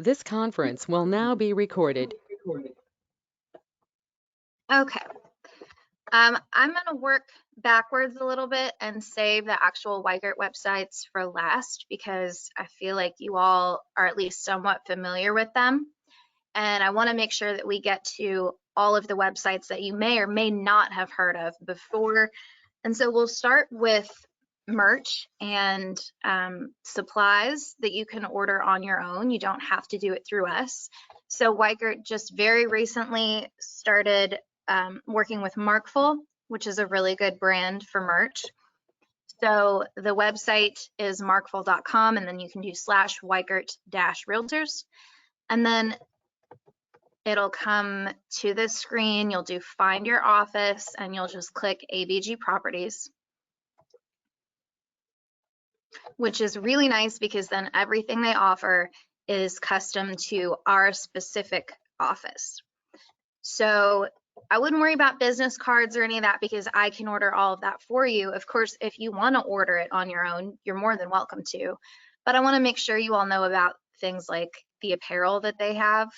This conference will now be recorded. Okay. I'm going to work backwards a little bit and save the actual Weigert websites for last because I feel like you all are at least somewhat familiar with them. And I want to make sure that we get to all of the websites that you may or may not have heard of before. And so we'll start with merch and supplies that you can order on your own. You don't have to do it through us. So Weigert just very recently started working with Markful, which is a really good brand for merch. So the website is markful.com, and then you can do /Weigert-Realtors. And then it'll come to this screen. You'll do find your office, and you'll just click ABG Properties, which is really nice because then everything they offer is custom to our specific office. So I wouldn't worry about business cards or any of that because I can order all of that for you. Of course, if you want to order it on your own, you're more than welcome to. But I want to make sure you all know about things like the apparel that they have.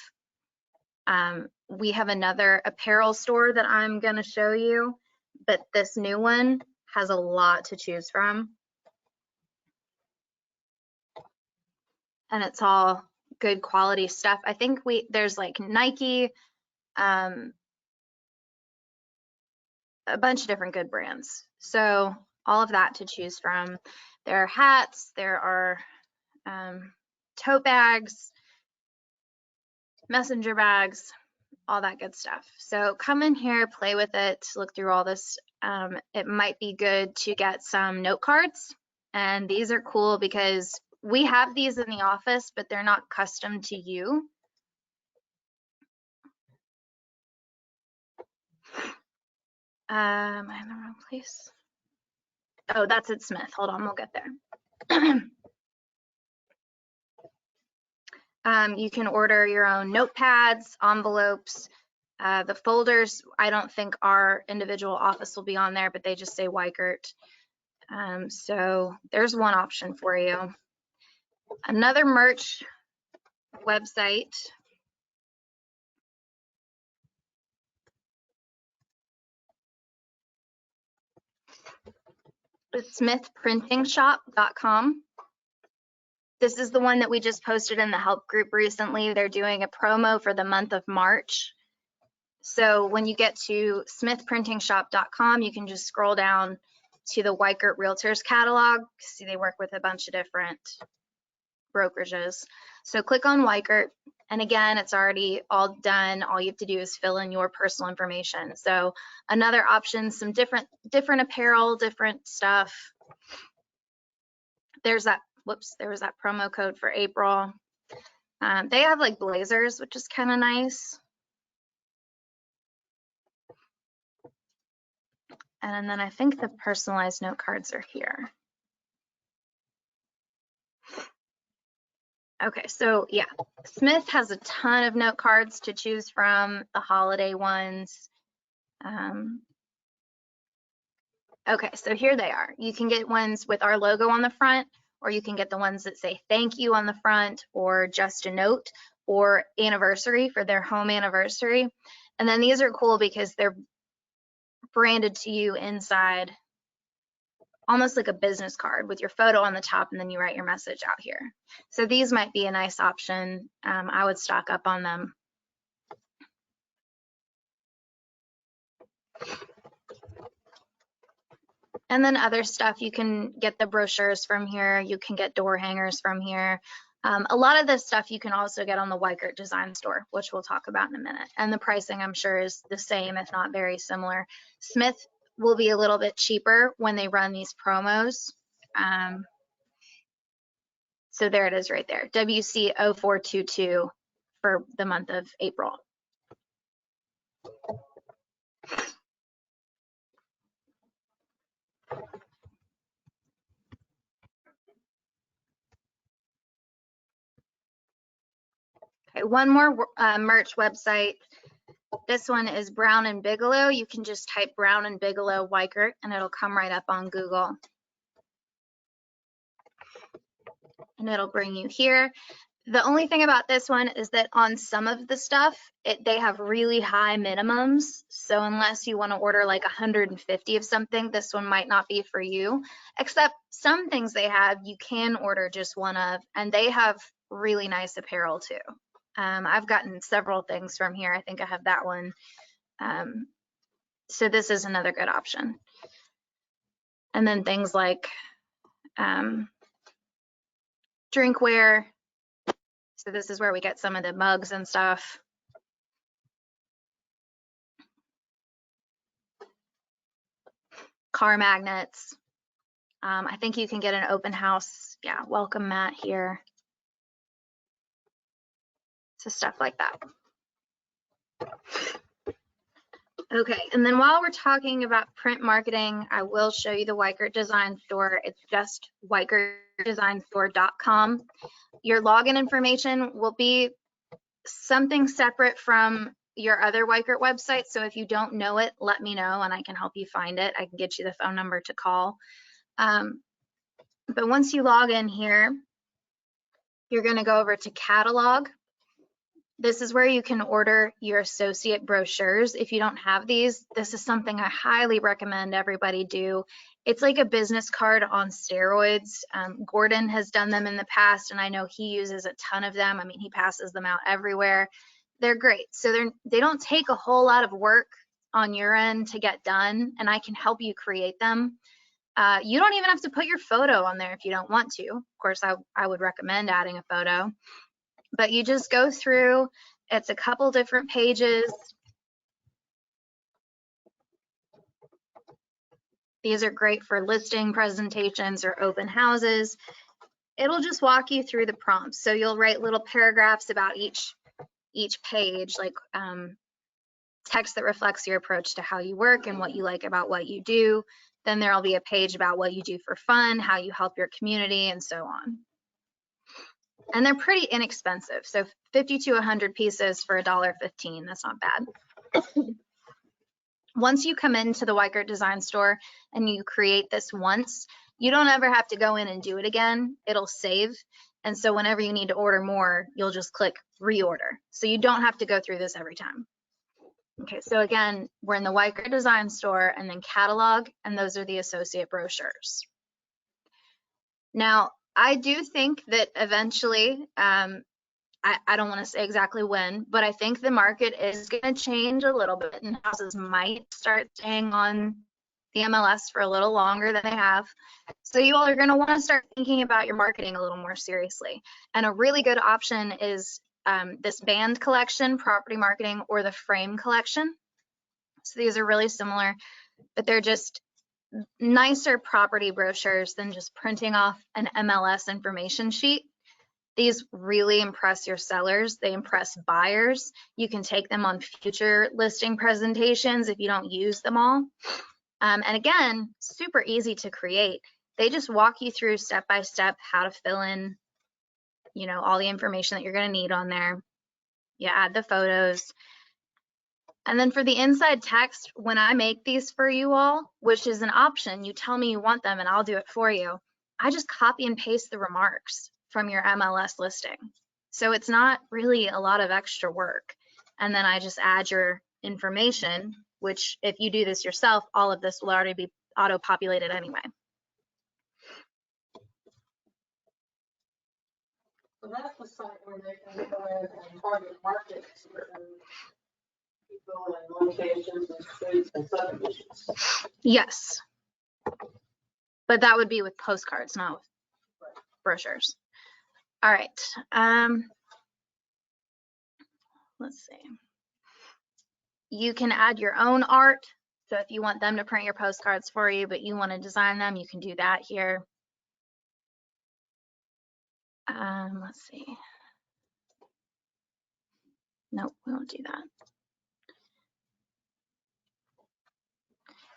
We have another apparel store that I'm going to show you, but this new one has a lot to choose from. And it's all good quality stuff. I think there's like Nike, a bunch of different good brands. So all of that to choose from. There are hats, there are tote bags, messenger bags, all that good stuff. So come in here, play with it, look through all this. It might be good to get some note cards. And these are cool because we have these in the office, but they're not custom to you. Am I in the wrong place? Oh, that's at Smith. Hold on, we'll get there. You can order your own notepads, envelopes, the folders. I don't think our individual office will be on there, but they just say Weigert. So there's one option for you. Another merch website is smithprintingshop.com. This is the one that we just posted in the help group recently. They're doing a promo for the month of March. So when you get to smithprintingshop.com, you can just scroll down to the Weigert Realtors catalog. See, they work with a bunch of different brokerages. So click on Weigert, and again, it's already all done. All you have to do is fill in your personal information. So another option, some different apparel, different stuff. There's that, whoops, there was that promo code for April. They have like blazers, which is kind of nice. And then I think the personalized note cards are here. Okay, so yeah, Smith has a ton of note cards to choose from, the holiday ones. Okay, so here they are. You can get ones with our logo on the front, or you can get the ones that say thank you on the front, or just a note, or anniversary for their home anniversary. And then these are cool because they're branded to you inside, almost like a business card with your photo on the top, and then you write your message out here. So these might be a nice option. I would stock up on them. And then other stuff, you can get the brochures from here. You can get door hangers from here. A lot of this stuff you can also get on the Weigert Design Store, which we'll talk about in a minute. And the pricing, I'm sure, is the same, if not very similar. Smith will be a little bit cheaper when they run these promos. So there it is right there, WC0422 for the month of April. Okay, one more merch website. This one is Brown and Bigelow. You can just type Brown and Bigelow Weigert and it'll come right up on Google. And it'll bring you here. The only thing about this one is that on some of the stuff, they have really high minimums. So unless you want to order like 150 of something, this one might not be for you. Except some things they have, you can order just one of, and they have really nice apparel too. I've gotten several things from here. I think I have that one. So this is another good option. And then things like drinkware. So this is where we get some of the mugs and stuff. Car magnets. I think you can get an open house, yeah, welcome mat here. So stuff like that. Okay, and then while we're talking about print marketing, I will show you the Weikert Design Store. It's just weikertdesignstore.com. Your login information will be something separate from your other Weikert website. So if you don't know it, let me know and I can help you find it. I can get you the phone number to call. But once you log in here, you're going to go over to catalog. This is where you can order your associate brochures. If you don't have these, this is something I highly recommend everybody do. It's like a business card on steroids. Gordon has done them in the past, and I know he uses a ton of them. I mean, he passes them out everywhere. They're great. So they don't take a whole lot of work on your end to get done, and I can help you create them. You don't even have to put your photo on there if you don't want to. Of course, I would recommend adding a photo. But you just go through, it's a couple different pages. These are great for listing presentations or open houses. It'll just walk you through the prompts. So you'll write little paragraphs about each page, like text that reflects your approach to how you work and what you like about what you do. Then there'll be a page about what you do for fun, how you help your community, and so on. And they're pretty inexpensive. So 50 to 100 pieces for $1.15. That's not bad. Once you come into the Weikert Design Store and you create this once, you don't ever have to go in and do it again. It'll save. And so whenever you need to order more, you'll just click reorder. So you don't have to go through this every time. Okay, so again, we're in the Weikert Design Store and then catalog, and those are the associate brochures. Now, I do think that eventually, I don't want to say exactly when, but I think the market is going to change a little bit and houses might start staying on the MLS for a little longer than they have. So you all are going to want to start thinking about your marketing a little more seriously. And a really good option is this band collection, property marketing, or the frame collection. So these are really similar, but they're just nicer property brochures than just printing off an MLS information sheet. These really impress your sellers. They impress buyers. You can take them on future listing presentations if you don't use them all. And again, super easy to create. They just walk you through step by step how to fill in, you know, all the information that you're going to need on there. You add the photos. And then for the inside text, when I make these for you all, which is an option, you tell me you want them and I'll do it for you. I just copy and paste the remarks from your MLS listing. So it's not really a lot of extra work. And then I just add your information, which if you do this yourself, all of this will already be auto-populated anyway. So that's the site where they can go in and target market certain people and locations and streets and subdivisions. Yes. But that would be with postcards, not with brochures. All right. Let's see. You can add your own art. So if you want them to print your postcards for you, but you want to design them, you can do that here. Let's see. Nope, we won't do that.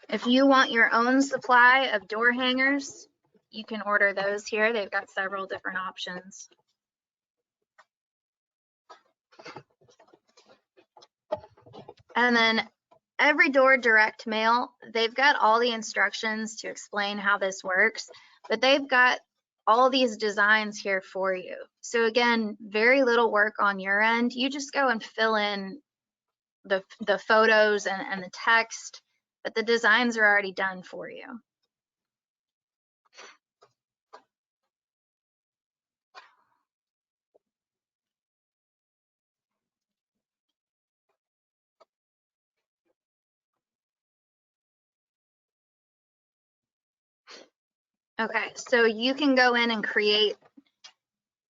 If you want your own supply of door hangers, you can order those here. They've got several different options. And then every door direct mail, they've got all the instructions to explain how this works, but they've got all these designs here for you. So again, very little work on your end. You just go and fill in the photos and the text, but the designs are already done for you. Okay, so you can go in and create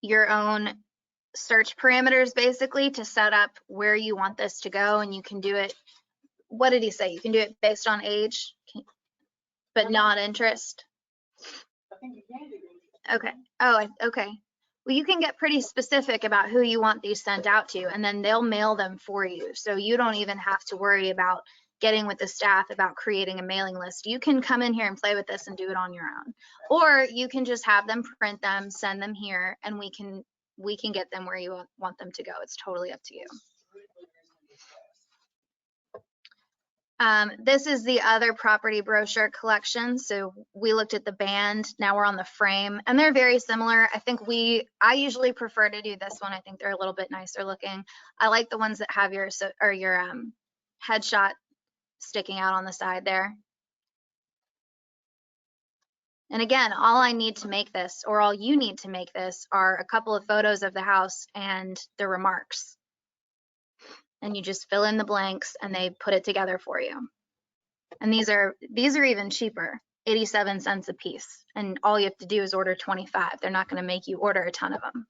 your own search parameters basically to set up where you want this to go, and you can do it, what did he say? You can do it based on age, but not interest. I think you can do it. Okay. Oh, okay. Well, you can get pretty specific about who you want these sent out to, and then they'll mail them for you. So you don't even have to worry about getting with the staff about creating a mailing list. You can come in here and play with this and do it on your own. Or you can just have them print them, send them here, and we can get them where you want them to go. It's totally up to you. This is the other property brochure collection. So we looked at the band, now we're on the frame, and they're very similar. I usually prefer to do this one. I think they're a little bit nicer looking. I like the ones that have your headshot sticking out on the side there. And again, all I need to make this, or all you need to make this, are a couple of photos of the house and the remarks. And you just fill in the blanks and they put it together for you. And these are even cheaper, 87 cents a piece. And all you have to do is order 25. They're not going to make you order a ton of them.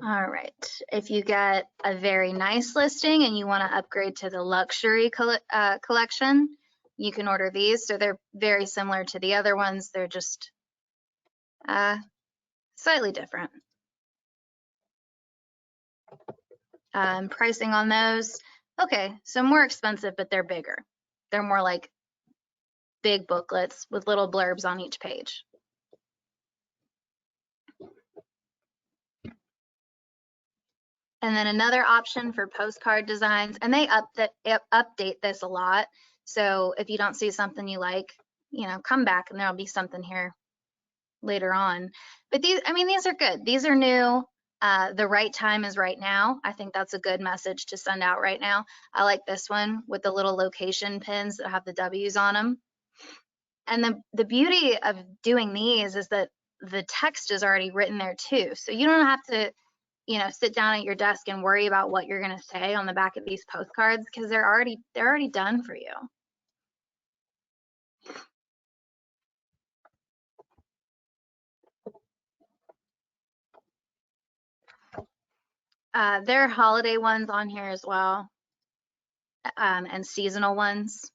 All right. If you get a very nice listing and you want to upgrade to the luxury collection, you can order these. So they're very similar to the other ones. They're just slightly different. Pricing on those, okay, so more expensive, but they're bigger. They're more like big booklets with little blurbs on each page. And then another option for postcard designs, and they update this a lot. So if you don't see something you like, come back and there'll be something here later on. But these are good. These are new. The right time is right now. I think that's a good message to send out right now. I like this one with the little location pins that have the W's on them. And the beauty of doing these is that the text is already written there too. So you don't have to, sit down at your desk and worry about what you're going to say on the back of these postcards, because they're already done for you. There are holiday ones on here as well, and seasonal ones.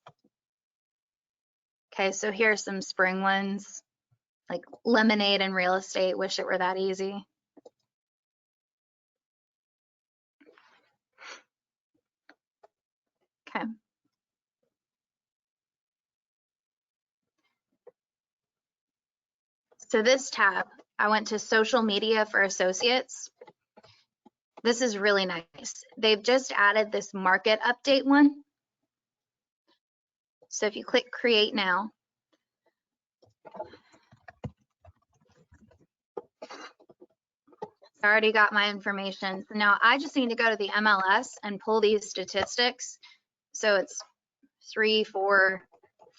Okay, so here are some spring ones, like lemonade and real estate. Wish it were that easy. Okay. So this tab, I went to social media for associates. This is really nice. They've just added this market update one. So if you click create now, I already got my information. So now I just need to go to the MLS and pull these statistics. So it's 3, 4,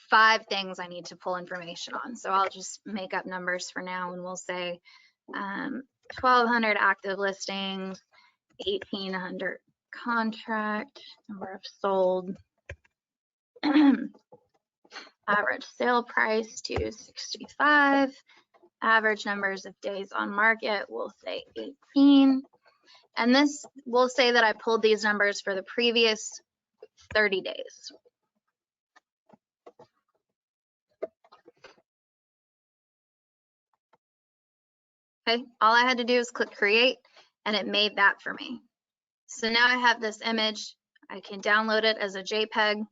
5 things I need to pull information on. So I'll just make up numbers for now, and we'll say 1,200 active listings, 1,800 contract, number of sold, average sale price 265, average numbers of days on market, we'll say 18. And this will say that I pulled these numbers for the previous 30 days. Okay, all I had to do is click create, and it made that for me. So now I have this image. I can download it as a JPEG.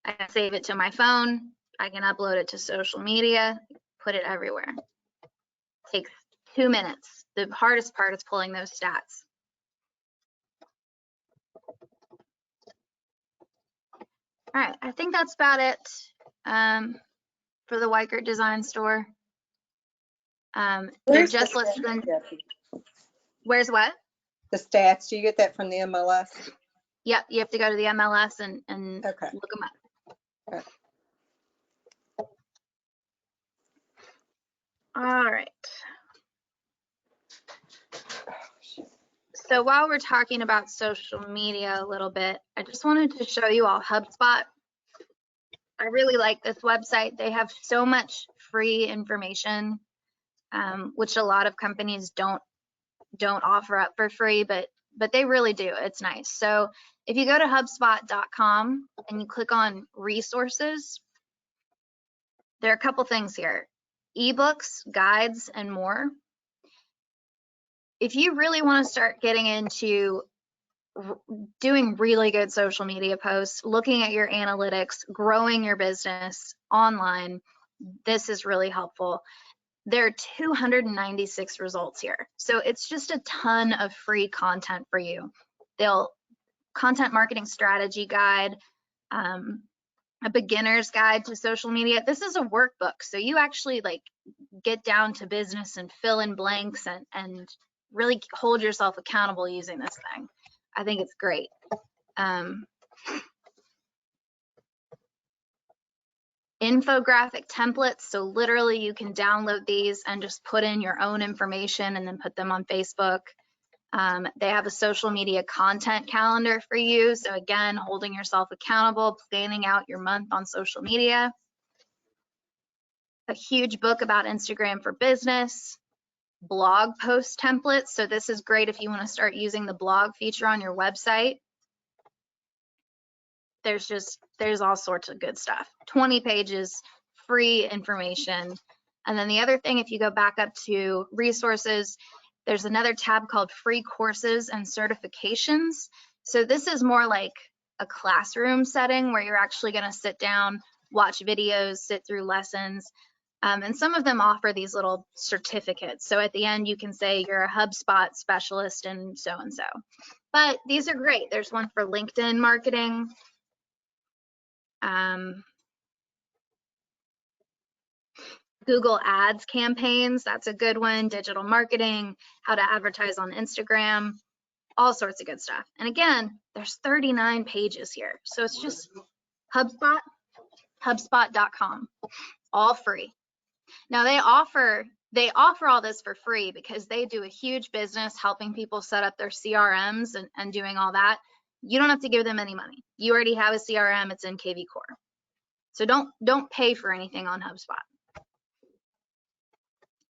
I can save it to my phone. I can upload it to social media, put it everywhere. It takes 2 minutes. The hardest part is pulling those stats. All right, I think that's about it for the Weikert Design Store. They're Where's the just listed stats, in, Jesse? where's what? The stats, do you get that from the MLS? Yep, you have to go to the MLS and Okay. look them up. Okay. All right. So while we're talking about social media a little bit, I just wanted to show you all HubSpot. I really like this website. They have so much free information, which a lot of companies don't offer up for free, but they really do. It's nice. So if you go to HubSpot.com and you click on resources, there are a couple things here: ebooks, guides, and more. If you really want to start getting into doing really good social media posts, looking at your analytics, growing your business online, this is really helpful. There are 296 results here. So it's just a ton of free content for you. Content marketing strategy guide, a beginner's guide to social media. This is a workbook. So you actually like get down to business and fill in blanks and really hold yourself accountable using this thing. I think it's great. Infographic templates. So literally you can download these and just put in your own information and then put them on Facebook. They have a social media content calendar for you. So again, holding yourself accountable, planning out your month on social media. A huge book about Instagram for business. Blog post templates. So this is great if you want to start using the blog feature on your website. There's all sorts of good stuff. 20 pages, free information. And then the other thing, if you go back up to resources, there's another tab called free courses and certifications. So this is more like a classroom setting where you're actually going to sit down, watch videos, sit through lessons. And some of them offer these little certificates. So at the end, you can say you're a HubSpot specialist and so-and-so. But these are great. There's one for LinkedIn marketing. Google Ads campaigns, that's a good one. Digital marketing, how to advertise on Instagram, all sorts of good stuff. And again, there's 39 pages here. So it's just HubSpot, HubSpot.com, all free. Now they offer all this for free because they do a huge business helping people set up their CRMs and doing all that. You don't have to give them any money. You already have a CRM, it's in KV Core. So don't pay for anything on HubSpot.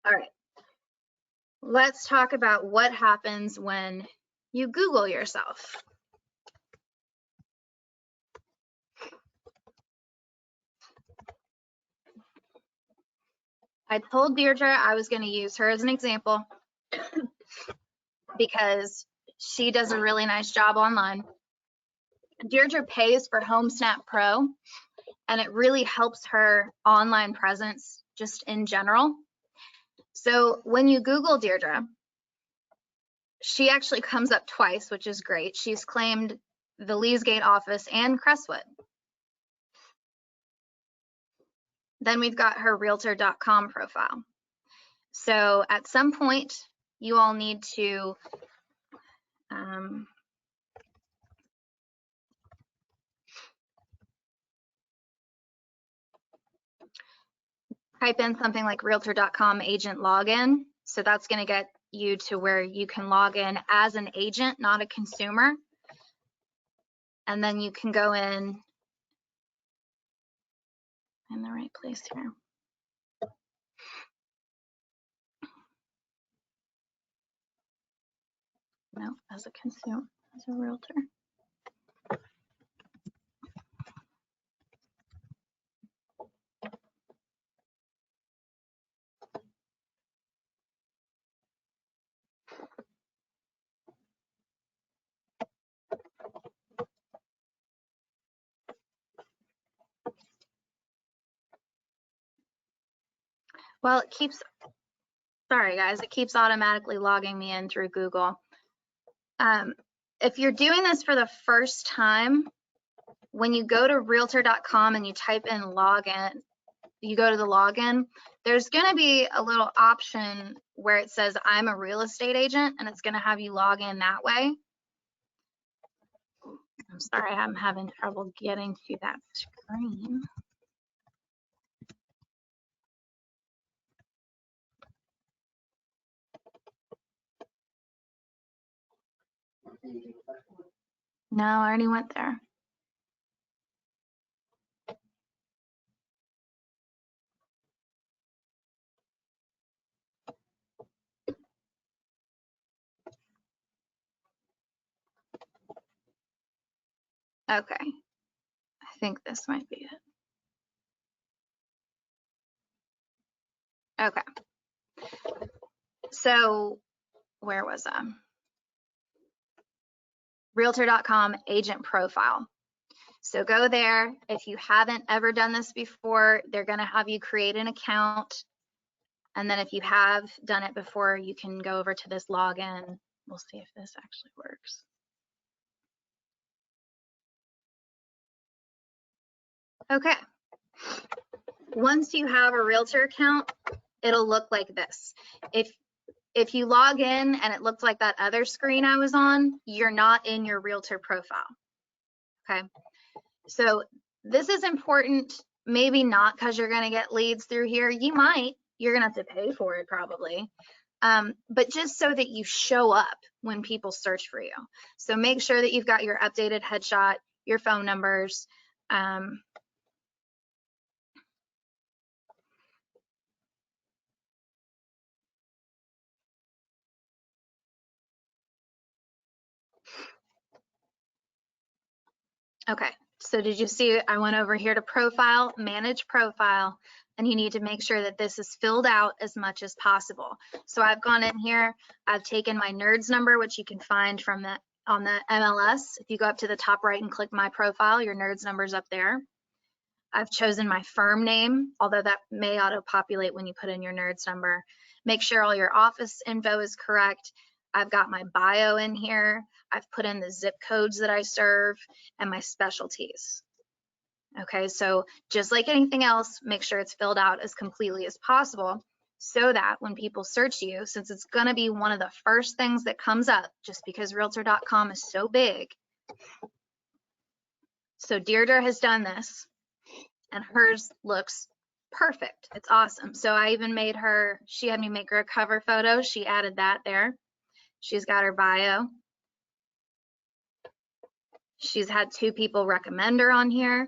All right, let's talk about what happens when you Google yourself. I told Deirdre I was going to use her as an example because she does a really nice job online. Deirdre pays for HomeSnap Pro, and it really helps her online presence just in general. So when you Google Deirdre, she actually comes up twice, which is great. She's claimed the Leesgate office and Crestwood. Then we've got her realtor.com profile. So at some point, you all need to type in something like realtor.com agent login. So that's going to get you to where you can log in as an agent, not a consumer. And then you can go in the right place here. No, as a consumer, as a realtor. Well, it keeps, sorry guys, it keeps automatically logging me in through Google. If you're doing this for the first time, when you go to realtor.com and you type in login, you go to the login, there's going to be a little option where it says I'm a real estate agent, and it's going to have you log in that way. I'm sorry, I'm having trouble getting to that screen. No, I already went there. Okay, I think this might be it. Okay, so where was I? Realtor.com agent profile. So go there. If you haven't ever done this before, they're going to have you create an account. And then if you have done it before, you can go over to this login. We'll see if this actually works. Okay. Once you have a realtor account, it'll look like this. If you log in and it looked like that other screen I was on, you're not in your realtor profile. Okay. So this is important, maybe not because you're going to get leads through here. You might, you're going to have to pay for it probably. But just so that you show up when people search for you. So make sure that you've got your updated headshot, your phone numbers. Okay, so did you see I went over here to profile, manage profile, and you need to make sure that this is filled out as much as possible. So I've gone in here, I've taken my NRDS number, which you can find from the on the MLS. If you go up to the top right and click my profile, your NRDS number's up there. I've chosen my firm name, although that may auto-populate when you put in your NRDS number. Make sure all your office info is correct. I've got my bio in here. I've put in the zip codes that I serve and my specialties. Okay, so just like anything else, make sure it's filled out as completely as possible so that when people search you, since it's gonna be one of the first things that comes up just because realtor.com is so big. So Deirdre has done this and hers looks perfect. It's awesome. So I even made her, she had me make her a cover photo. She added that there. She's got her bio. She's had 2 people recommend her on here.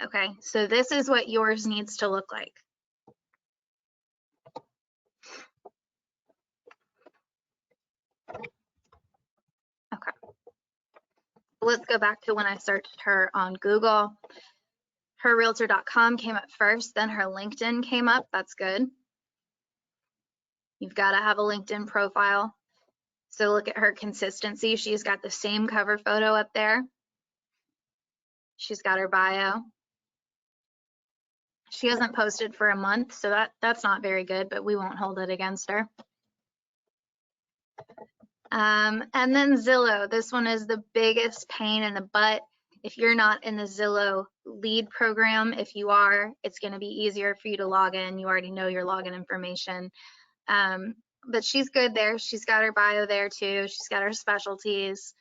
Okay, so this is what yours needs to look like. Okay. Let's go back to when I searched her on Google. Her realtor.com came up first, then her LinkedIn came up. That's good. You've got to have a LinkedIn profile. So look at her consistency. She's got the same cover photo up there. She's got her bio. She hasn't posted for a month, so that's not very good, but we won't hold it against her. And then Zillow. This one is the biggest pain in the butt. If you're not in the Zillow lead program, if you are, it's going to be easier for you to log in. You already know your login information. But she's good there. She's got her bio there too. She's got her specialties.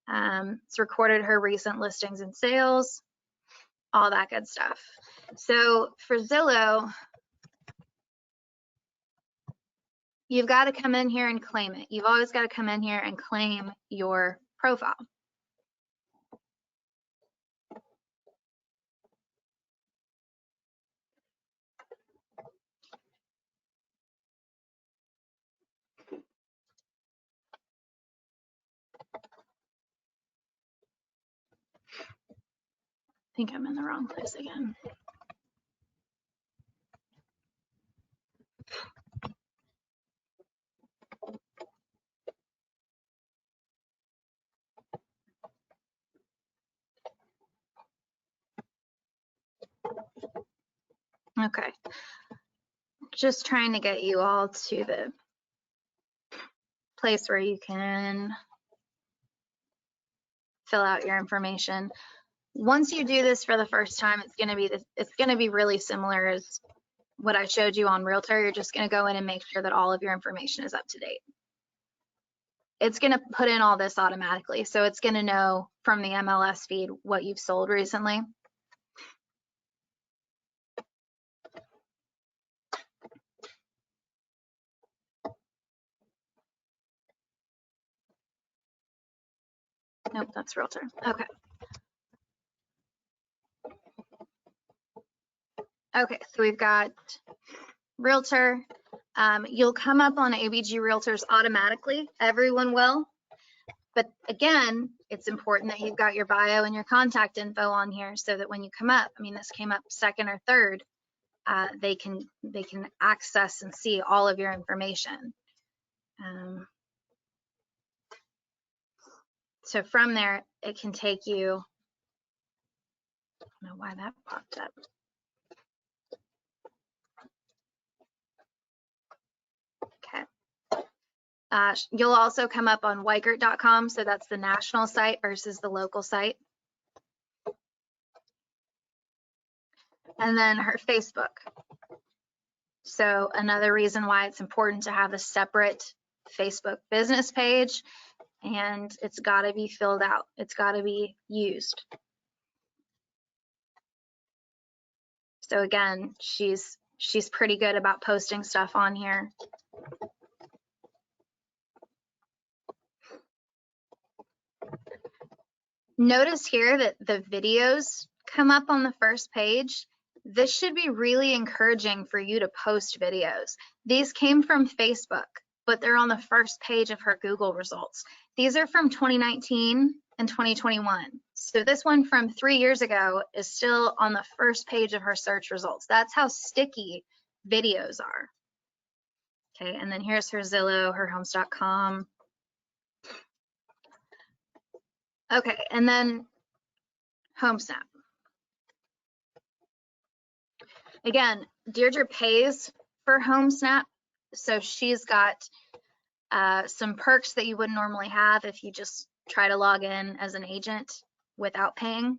It's recorded her recent listings and sales, all that good stuff. So for Zillow, you've got to come in here and claim it. You've always got to come in here and claim your profile. I think I'm in the wrong place again. Okay, just trying to get you all to the place where you can fill out your information. Once you do this for the first time, it's going to be really similar as what I showed you on Realtor. You're just going to go in and make sure that all of your information is up to date. It's going to put in all this automatically. So it's going to know from the MLS feed what you've sold recently. Nope, that's Realtor. Okay. Okay, so we've got Realtor. You'll come up on ABG Realtors automatically. Everyone will. But again, it's important that you've got your bio and your contact info on here so that when you come up, I mean, this came up second or third, they can access and see all of your information. So from there, it can take you, I don't know why that popped up. Okay. You'll also come up on Weigert.com, so that's the national site versus the local site. And then her Facebook. So another reason why it's important to have a separate Facebook business page, and it's got to be filled out. It's got to be used. So again, she's pretty good about posting stuff on here. Notice here that the videos come up on the first page. This should be really encouraging for you to post videos. These came from Facebook, but they're on the first page of her Google results. These are from 2019 and 2021. So this one from 3 years ago is still on the first page of her search results. That's how sticky videos are. Okay, and then here's her Zillow, her Homes.com. Okay, and then HomeSnap. Again, Deirdre pays for HomeSnap, so she's got some perks that you wouldn't normally have if you just try to log in as an agent without paying.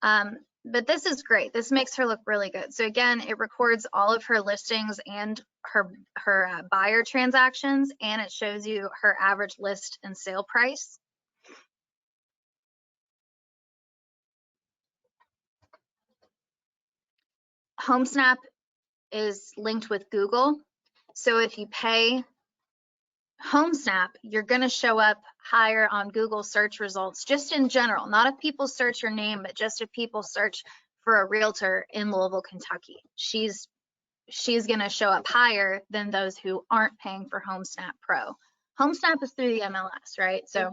But this is great. This makes her look really good. So again, it records all of her listings and her buyer transactions, and it shows you her average list and sale price. HomeSnap is linked with Google. So if you pay HomeSnap, you're going to show up higher on Google search results, just in general, not if people search your name, but just if people search for a realtor in Louisville, Kentucky. She's going to show up higher than those who aren't paying for HomeSnap Pro. HomeSnap is through the MLS, right? So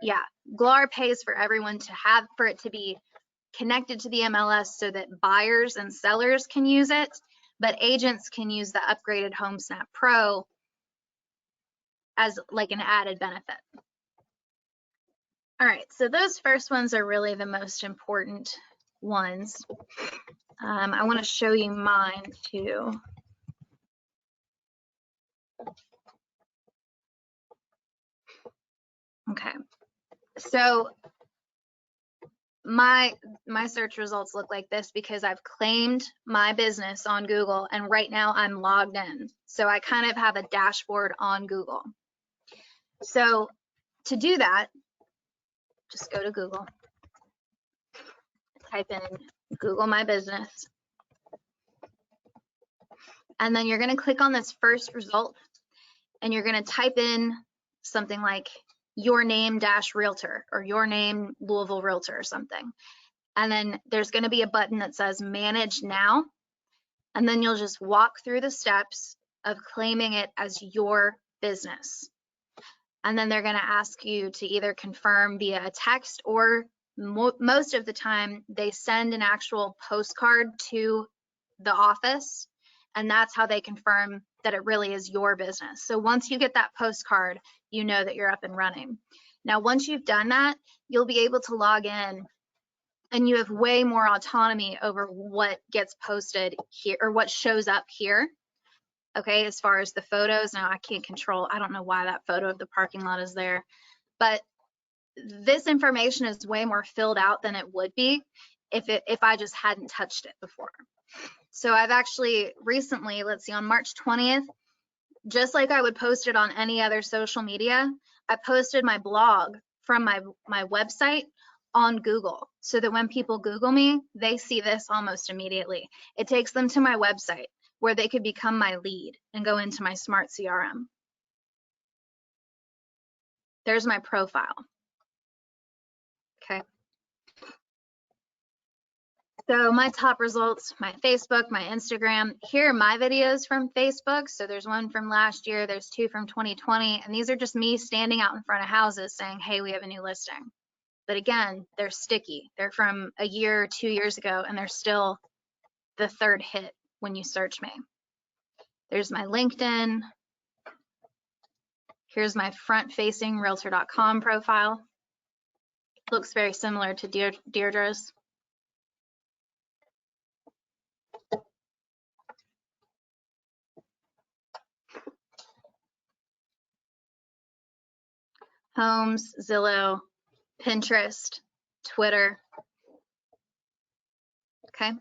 yeah, GLAR pays for everyone for it to be connected to the MLS so that buyers and sellers can use it, but agents can use the upgraded HomeSnap Pro as like an added benefit. All right, so those first ones are really the most important ones. I want to show you mine too. Okay, so my search results look like this because I've claimed my business on Google, and right now I'm logged in. So I kind of have a dashboard on Google. So to do that, just go to Google, type in Google My Business, and then you're going to click on this first result, and you're going to type in something like your name dash realtor or your name Louisville Realtor or something. And then there's going to be a button that says manage now. And then you'll just walk through the steps of claiming it as your business. And then they're going to ask you to either confirm via a text, or most of the time they send an actual postcard to the office, and that's how they confirm that it really is your business. So once you get that postcard, you know that you're up and running. Now, once you've done that, you'll be able to log in, and you have way more autonomy over what gets posted here or what shows up here. Okay, as far as the photos, now I can't control, I don't know why that photo of the parking lot is there, but this information is way more filled out than it would be if I just hadn't touched it before. So I've actually recently, let's see, on March 20th, just like I would post it on any other social media, I posted my blog from my website on Google, so that when people Google me, they see this almost immediately. It takes them to my website where they could become my lead and go into my smart CRM. There's my profile. Okay. So my top results, my Facebook, my Instagram. Here are my videos from Facebook. So there's one from last year, there's 2 from 2020, and these are just me standing out in front of houses saying, hey, we have a new listing. But again, they're sticky. They're from a year or 2 years ago, and they're still the 3rd hit when you search me. There's my LinkedIn. Here's my front-facing realtor.com profile. Looks very similar to Deirdre's. Homes, Zillow, Pinterest, Twitter. Okay.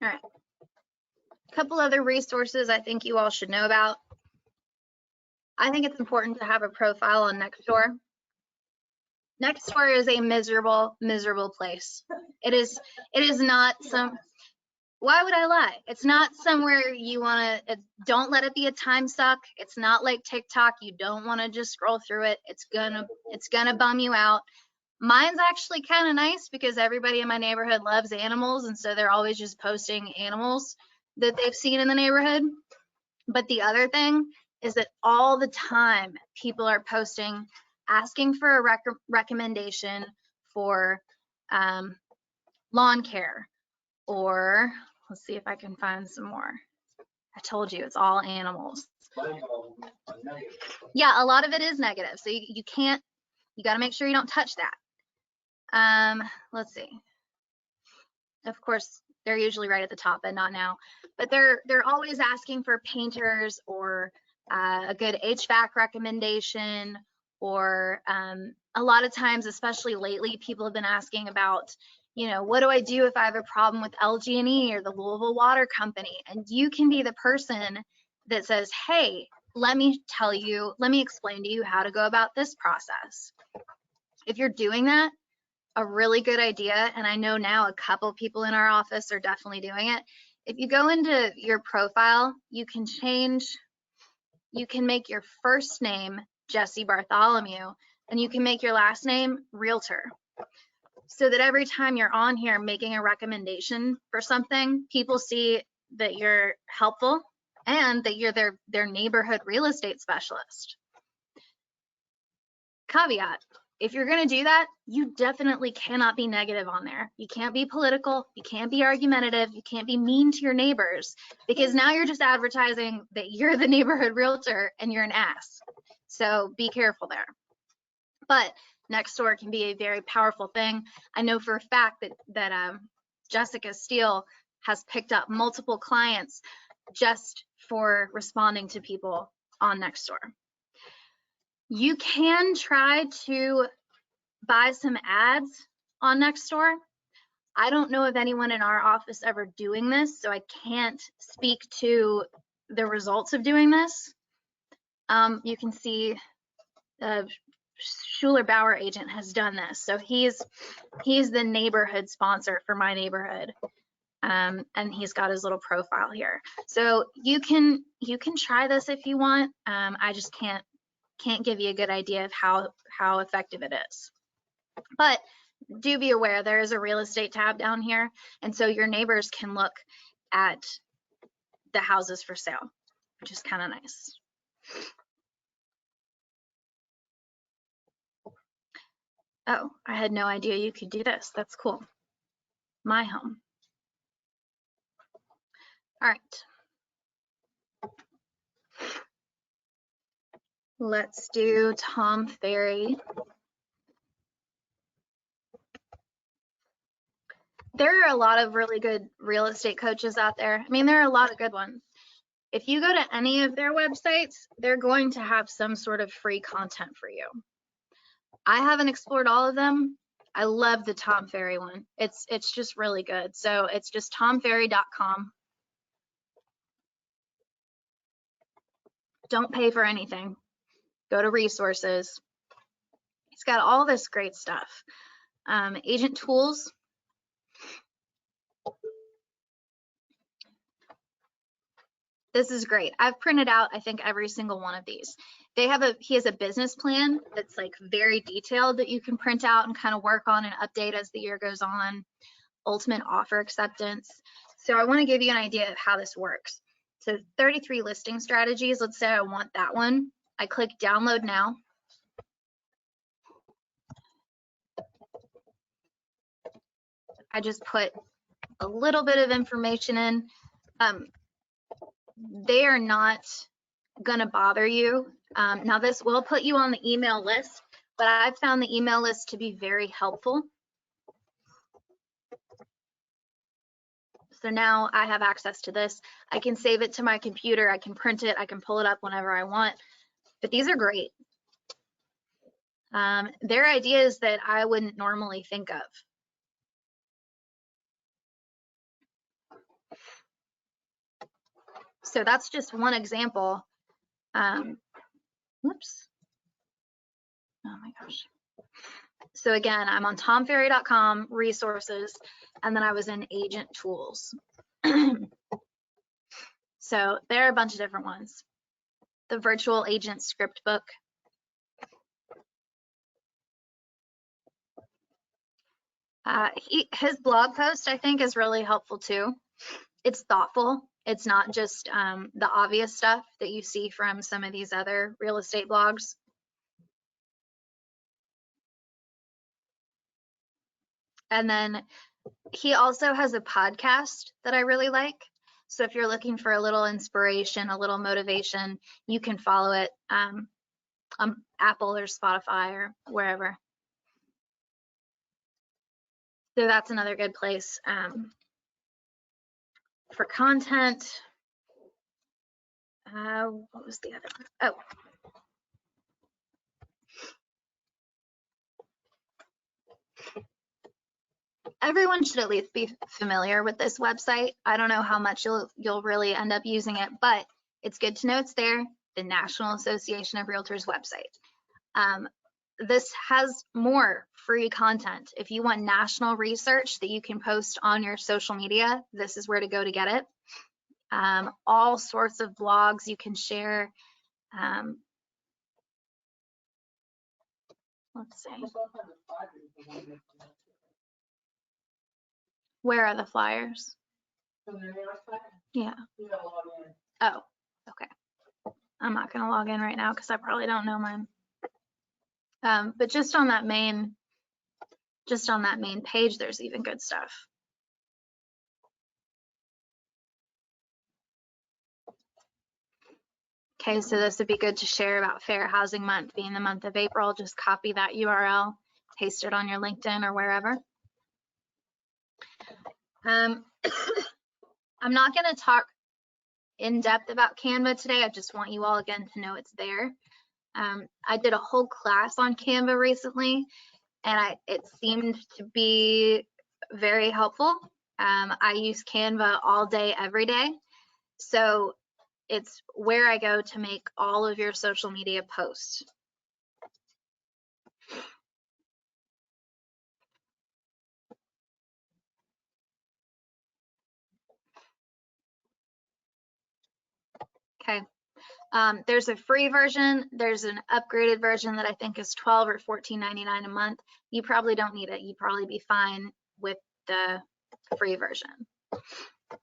All right. A couple other resources I think you all should know about. I think it's important to have a profile on Nextdoor. Nextdoor is a miserable, miserable place. It is not some, why would I lie? It's not somewhere you want to, don't let it be a time suck. It's not like TikTok. You don't want to just scroll through it. It's gonna bum you out. Mine's actually kind of nice because everybody in my neighborhood loves animals, and so they're always just posting animals that they've seen in the neighborhood. But the other thing is that all the time people are posting, asking for a recommendation for lawn care, or let's see if I can find some more. I told you it's all animals. Yeah, a lot of it is negative. So you can't, you got to make sure you don't touch that. Let's see. Of course, they're usually right at the top, but not now. But they're always asking for painters or a good HVAC recommendation, or a lot of times, especially lately, people have been asking about, you know, what do I do if I have a problem with LG&E or the Louisville Water Company? And you can be the person that says, hey, let me tell you, let me explain to you how to go about this process. If you're doing that, a really good idea, and I know now a couple people in our office are definitely doing it. If you go into your profile, you can make your first name Jesse Bartholomew, and you can make your last name Realtor, so that every time you're on here making a recommendation for something, people see that you're helpful and that you're their neighborhood real estate specialist. Caveat: if you're going to do that, you definitely cannot be negative on there. You can't be political, you can't be argumentative, you can't be mean to your neighbors, because now you're just advertising that you're the neighborhood realtor and you're an ass. So be careful there. But Nextdoor can be a very powerful thing. I know for a fact that Jessica Steele has picked up multiple clients just for responding to people on Nextdoor. You can try to buy some ads on Nextdoor. I don't know of anyone in our office ever doing this, so I can't speak to the results of doing this. You can see Schuler Bauer agent has done this. So he's the neighborhood sponsor for my neighborhood. And he's got his little profile here. So you can try this if you want. I just can't give you a good idea of how effective it is. But do be aware there is a real estate tab down here, and so your neighbors can look at the houses for sale, which is kind of nice. Oh, I had no idea you could do this. That's cool. My home. All right. Let's do Tom Ferry. There are a lot of really good real estate coaches out there. I mean, there are a lot of good ones. If you go to any of their websites, they're going to have some sort of free content for you. I haven't explored all of them. I love the Tom Ferry one. It's just really good. So it's just tomferry.com. Don't pay for anything. Go to resources. It's got all this great stuff. Agent tools. This is great. I've printed out, I think, every single one of these. He has a business plan that's like very detailed that you can print out and kind of work on and update as the year goes on. Ultimate offer acceptance. So I want to give you an idea of how this works. So 33 listing strategies. Let's say I want that one. I click download now. I just put a little bit of information in. They are not gonna bother you. Now this will put you on the email list, but I've found the email list to be very helpful. So now I have access to this. I can save it to my computer. I can print it. I can pull it up whenever I want. But these are great. They're ideas that I wouldn't normally think of. So that's just one example. Whoops. Oh my gosh. So again, I'm on tomferry.com, resources, and then I was in agent tools. So there are a bunch of different ones. The virtual agent script book. His blog post, I think, is really helpful too. It's thoughtful. It's not just the obvious stuff that you see from some of these other real estate blogs. And then he also has a podcast that I really like. So if you're looking for a little inspiration, a little motivation, you can follow it on Apple or Spotify or wherever. So that's another good place for content. What was the other one? Oh. Everyone should at least be familiar with this website. I don't know how much you'll really end up using it, but it's good to know it's there, the National Association of Realtors website. This has more free content. If you want national research that you can post on your social media, this is where to go to get it. All sorts of blogs you can share. Let's see. Where are the flyers? Yeah. Oh, okay. I'm not gonna log in right now because I probably don't know mine. But just on that main page, there's even good stuff. Okay, so this would be good to share about Fair Housing Month being the month of April. Just copy that URL, paste it on your LinkedIn or wherever. I'm not going to talk in depth about Canva today. I just want you all again to know it's there. I did a whole class on Canva recently, and it seemed to be very helpful. I use Canva all day, every day. So it's where I go to make all of your social media posts. Okay. There's a free version. There's an upgraded version that I think is $12 or $14.99 a month. You probably don't need it. You'd probably be fine with the free version.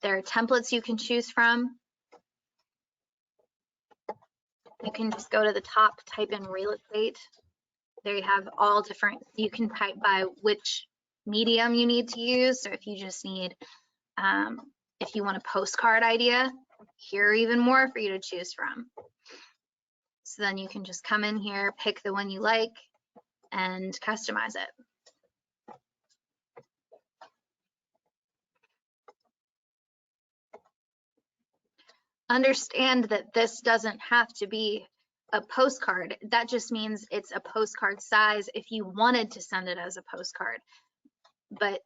There are templates you can choose from. You can just go to the top, type in real estate. There you have all different, you can type by which medium you need to use. So if you just need, if you want a postcard idea, here are even more for you to choose from. So then you can just come in here, pick the one you like, and customize it. understand that this doesn't have to be a postcard. That just means it's a postcard size if you wanted to send it as a postcard. But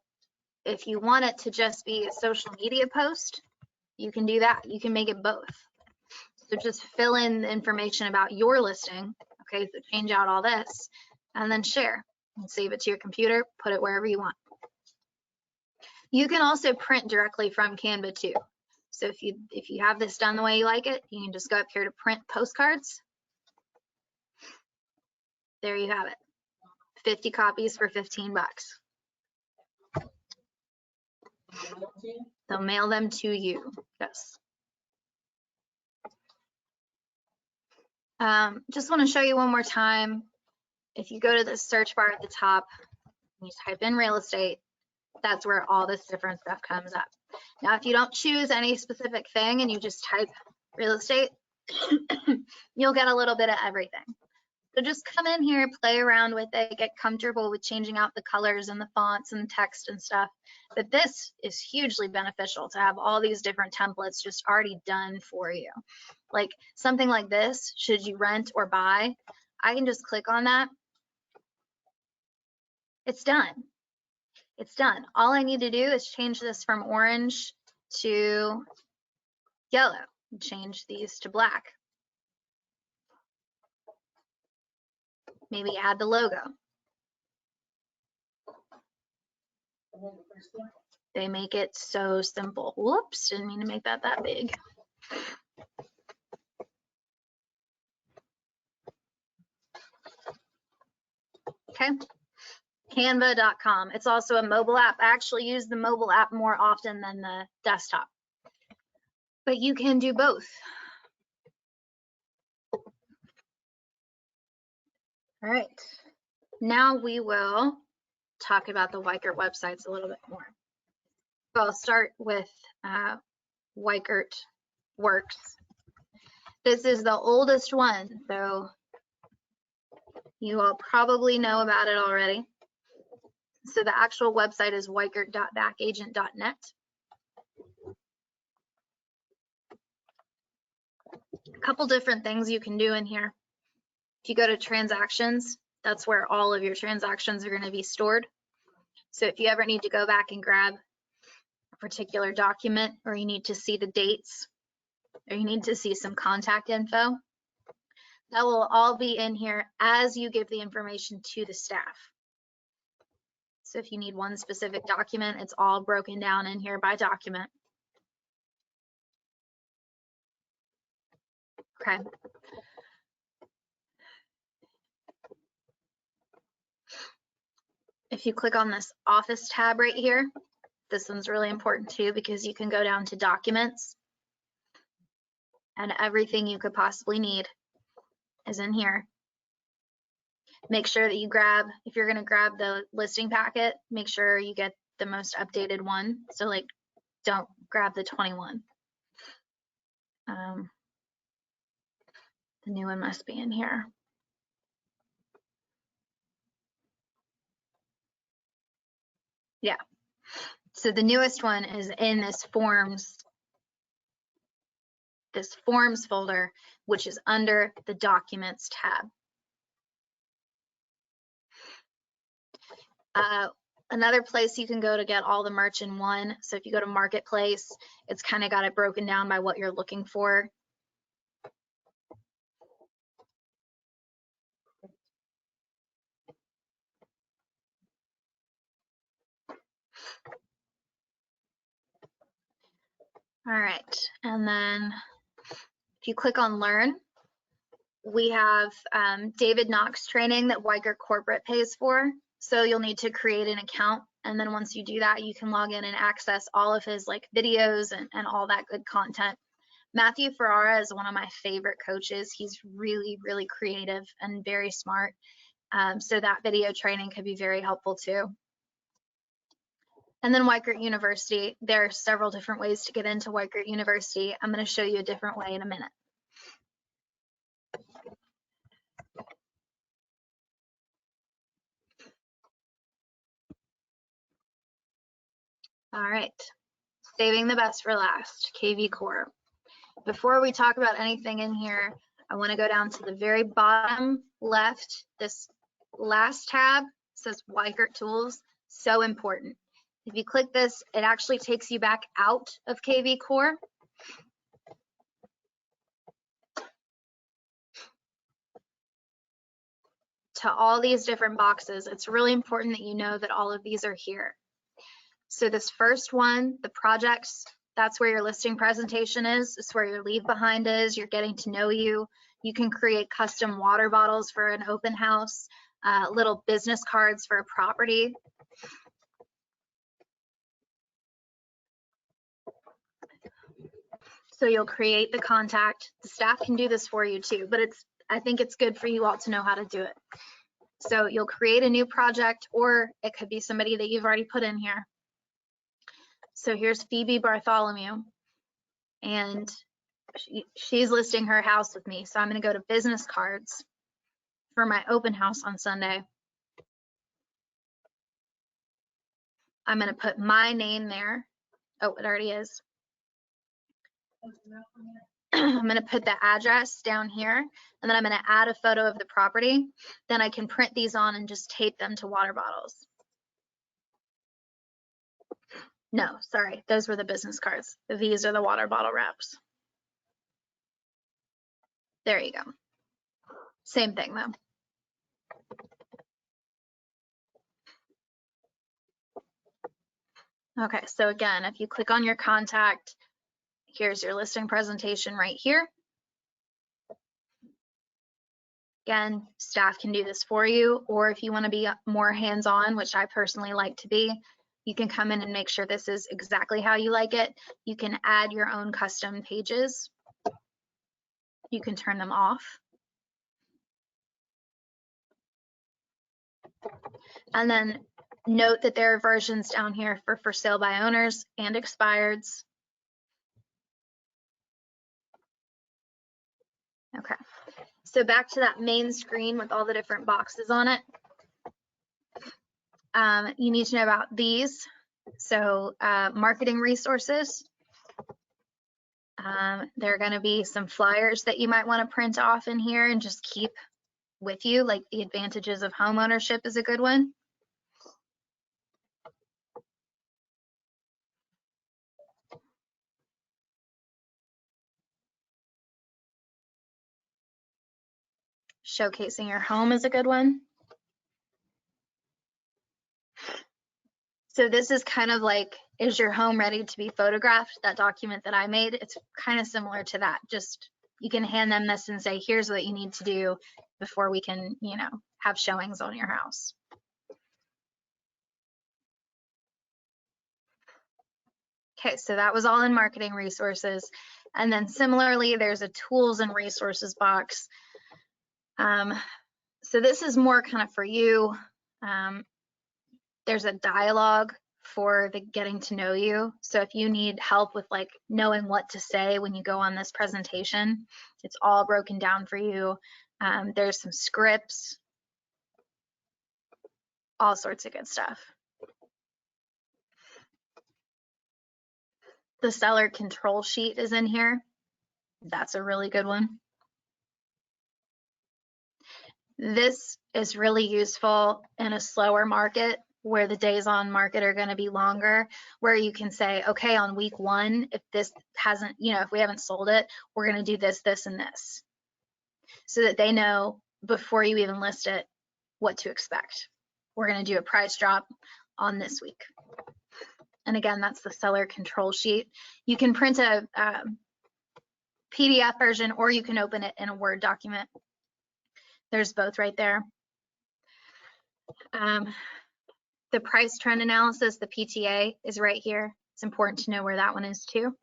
if you want it to just be a social media post, you can do that. You can make it both. So just fill in the information about your listing. Okay, so change out all this and then share and save it to your computer, put it wherever you want. You can also print directly from Canva too. So if you have this done the way you like it, you can just go up here to print postcards. There you have it. 50 copies for 15 bucks. They'll mail them to you. Yes. Just want to show you one more time. If you go to the search bar at the top, and you type in real estate, that's where all this different stuff comes up. Now, if you don't choose any specific thing and you just type real estate, you'll get a little bit of everything. So just come in here, play around with it, get comfortable with changing out the colors and the fonts and the text and stuff. But this is hugely beneficial to have all these different templates just already done for you. Like something like this, should you rent or buy, I can just click on that. It's done. It's done. All I need to do is change this from orange to yellow, and change these to black. Maybe add the logo. They make it so simple. Whoops, didn't mean to make that big. Okay, canva.com. It's also a mobile app. I actually use the mobile app more often than the desktop, but you can do both. All right, now we will talk about the Weikert websites a little bit more. So I'll start with Weikert Works. This is the oldest one, so you all probably know about it already. So the actual website is weikert.backagent.net. A couple different things you can do in here. If you go to transactions, that's where all of your transactions are going to be stored. So if you ever need to go back and grab a particular document, or you need to see the dates, or you need to see some contact info, that will all be in here as you give the information to the staff. So if you need one specific document, it's all broken down in here by document. Okay. If you click on this office tab right here, this one's really important too, because you can go down to documents and everything you could possibly need is in here. Make sure that you grab, if you're going to grab the listing packet, make sure you get the most updated one. So like, don't grab the 21. The new one must be in here. Yeah. So the newest one is in this forms folder, which is under the documents tab. Another place you can go to get all the merch in one. So if you go to Marketplace, it's kind of got it broken down by what you're looking for. All right, and then if you click on Learn, we have David Knox training that Weikert Corporate pays for. So you'll need to create an account, and then once you do that, you can log in and access all of his like videos and all that good content. Matthew Ferrara is one of my favorite coaches. He's really, really creative and very smart. So that video training could be very helpful too. And then Weikert University, there are several different ways to get into Weikert University. I'm going to show you a different way in a minute. All right, saving the best for last, KV Core. before we talk about anything in here, I want to go down to the very bottom left. This last tab says Weikert Tools. So important. If you click this, it actually takes you back out of KV Core. To all these different boxes. It's really important that you know that all of these are here. So this first one, the projects, that's where your listing presentation is. It's where your leave behind is. You're getting to know you. You can create custom water bottles for an open house, little business cards for a property. So you'll create the contact. The staff can do this for you too, but I think it's good for you all to know how to do it. So you'll create a new project, or it could be somebody that you've already put in here. So here's Phoebe Bartholomew, and she's listing her house with me. So I'm going to go to business cards for my open house on Sunday. I'm going to put my name there. Oh, it already is. I'm going to put the address down here, and then I'm going to add a photo of the property. Then I can print these on and just tape them to water bottles. No, sorry, those were the business cards. These are the water bottle wraps. There you go. Same thing though. Okay, so again, if you click on your contact, here's your listing presentation right here. Again, staff can do this for you, or if you want to be more hands-on, which I personally like to be, you can come in and make sure this is exactly how you like it. You can add your own custom pages. You can turn them off. And then note that there are versions down here for sale by owners and expireds. Okay, so back to that main screen with all the different boxes on it. You need to know about these. So marketing resources. There are going to be some flyers that you might want to print off in here and just keep with you, like the advantages of home ownership is a good one. Showcasing your home is a good one. So this is kind of like, is your home ready to be photographed? That document that I made, it's kind of similar to that. Just you can hand them this and say, here's what you need to do before we can, you know, have showings on your house. Okay, so that was all in marketing resources. And then similarly, there's a tools and resources box. So this is more kind of for you. There's a dialogue for the getting to know you. So if you need help with like knowing what to say when you go on this presentation, it's all broken down for you. There's some scripts, all sorts of good stuff. The seller control sheet is in here. That's a really good one. This is really useful in a slower market where the days on market are going to be longer, where you can say, okay, on week 1, if this hasn't, you know, if we haven't sold it, we're going to do this, this, and this, so that they know before you even list it what to expect. We're going to do a price drop on this week. And again, that's the seller control sheet. You can print a PDF version, or you can open it in a Word document. There's both right there. The price trend analysis, the PTA, is right here. It's important to know where that one is too.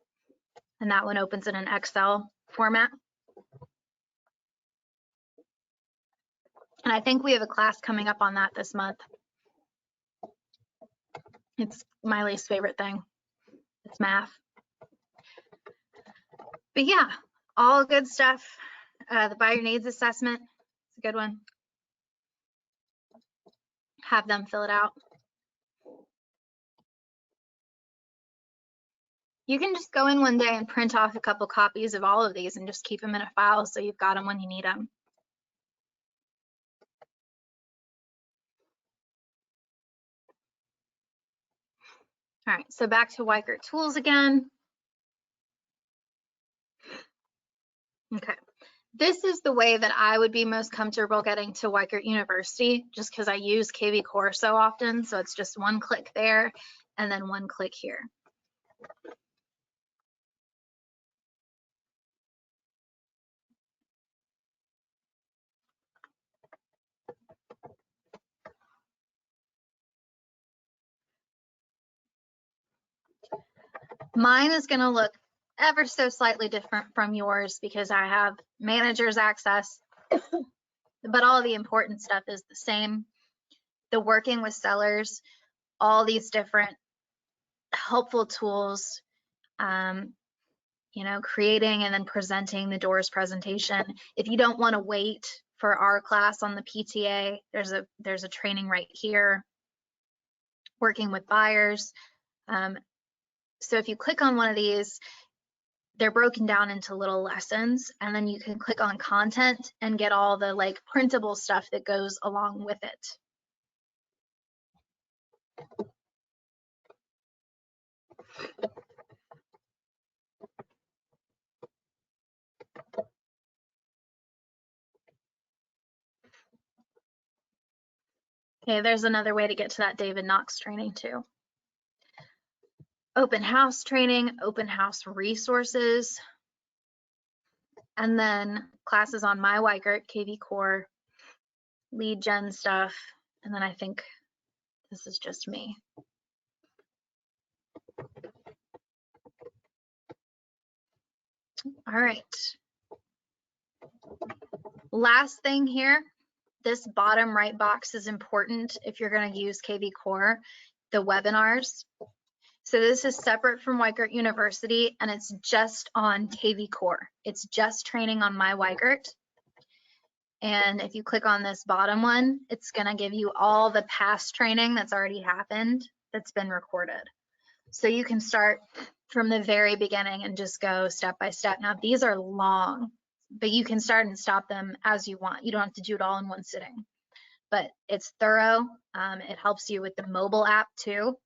And that one opens in an Excel format. And I think we have a class coming up on that this month. It's my least favorite thing. It's math. But yeah, all good stuff. The buyer needs assessment, it's a good one. Have them fill it out. You can just go in one day and print off a couple copies of all of these and just keep them in a file so you've got them when you need them. All right, so back to Weichert Tools again. Okay, this is the way that I would be most comfortable getting to Weichert University, just because I use KV Core so often. So it's just one click there and then one click here. Mine is going to look ever so slightly different from yours because I have manager's access, but all the important stuff is the same. The working with sellers, all these different helpful tools, you know, creating and then presenting the doors presentation. If you don't want to wait for our class on the PTA, there's a training right here, working with buyers. So if you click on one of these, they're broken down into little lessons, and then you can click on content and get all the like printable stuff that goes along with it. Okay, there's another way to get to that David Knox training too. Open house training, open house resources, and then classes on my Weichert, KV Core, lead gen stuff, and then I think this is just me. All right. Last thing here, this bottom right box is important if you're going to use KV Core, the webinars. So this is separate from Weichert University, and it's just on KV Core. It's just training on my Weichert. And if you click on this bottom one, it's going to give you all the past training that's already happened that's been recorded. So you can start from the very beginning and just go step by step. Now, these are long, but you can start and stop them as you want. You don't have to do it all in one sitting, but it's thorough. It helps you with the mobile app too.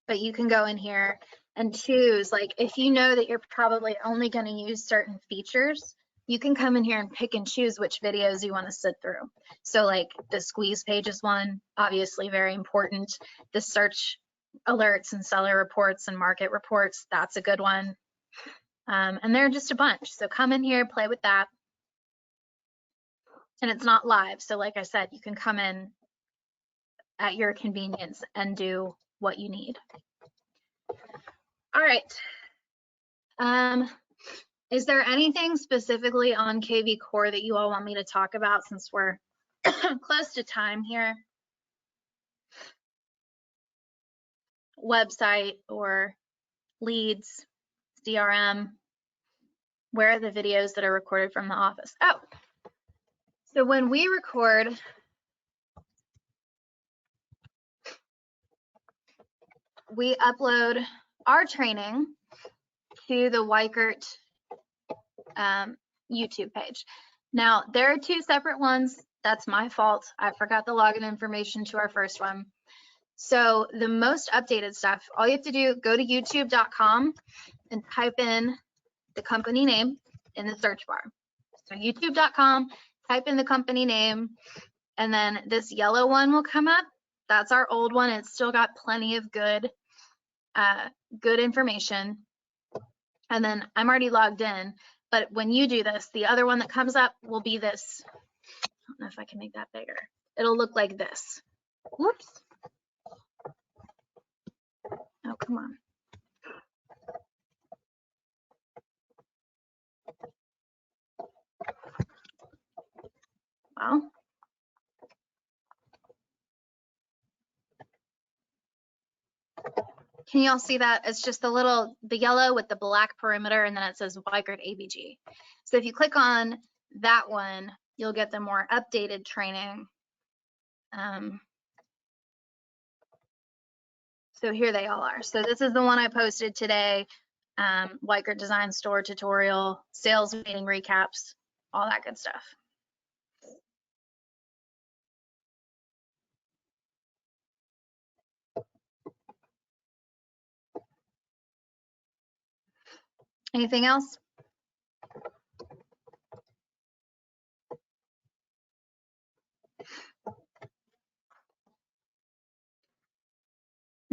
But you can go in here and choose, like if you know that you're probably only going to use certain features, you can come in here and pick and choose which videos you want to sit through. So like the squeeze page is one, obviously very important. The search alerts and seller reports and market reports, that's a good one. And there are just a bunch. So come in here, play with that. And it's not live. So like I said, you can come in at your convenience and do what you need. All right. Is there anything specifically on KV Core that you all want me to talk about since we're close to time here? Website or leads, CRM, where are the videos that are recorded from the office? Oh, so when we record, we upload our training to the Weichert YouTube page. Now, there are two separate ones. That's my fault. I forgot the login information to our first one. So the most updated stuff, all you have to do, go to youtube.com and type in the company name in the search bar. So youtube.com, type in the company name, and then this yellow one will come up. That's our old one. It's still got plenty of good information. And then I'm already logged in, but when you do this, the other one that comes up will be this. I don't know if I can make that bigger. It'll look like this. Whoops. Oh, come on. Well, can you all see that? It's just the yellow with the black perimeter, and then it says Weichert ABG. So if you click on that one, you'll get the more updated training. So here they all are. So this is the one I posted today. Weichert Design Store tutorial, sales meeting recaps, all that good stuff. Anything else?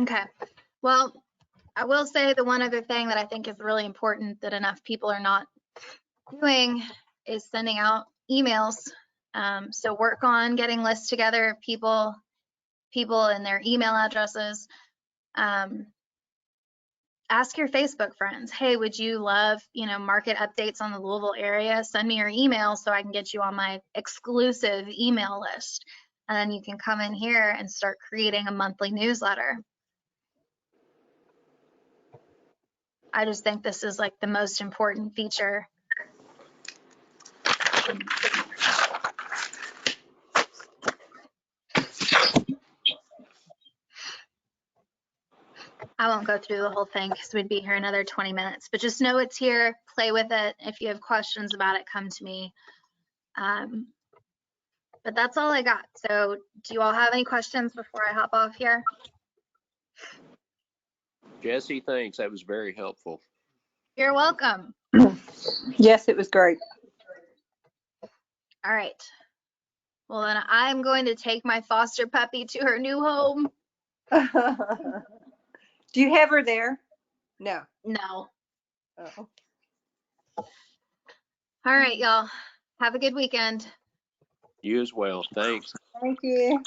Okay. Well, I will say the one other thing that I think is really important that enough people are not doing is sending out emails. So work on getting lists together of people and their email addresses. Ask your Facebook friends, hey, would you love, market updates on the Louisville area? Send me your email so I can get you on my exclusive email list. And then you can come in here and start creating a monthly newsletter. I just think this is like the most important feature. I won't go through the whole thing because we'd be here another 20 minutes, but just know it's here, play with it. If you have questions about it, come to me. But that's all I got. So do you all have any questions before I hop off here? Jesse, thanks. That was very helpful. You're welcome. Yes, it was great. All right. Well, then I'm going to take my foster puppy to her new home. Do you have her there? No. No. Oh. All right, y'all. Have a good weekend. You as well. Thanks. Thank you.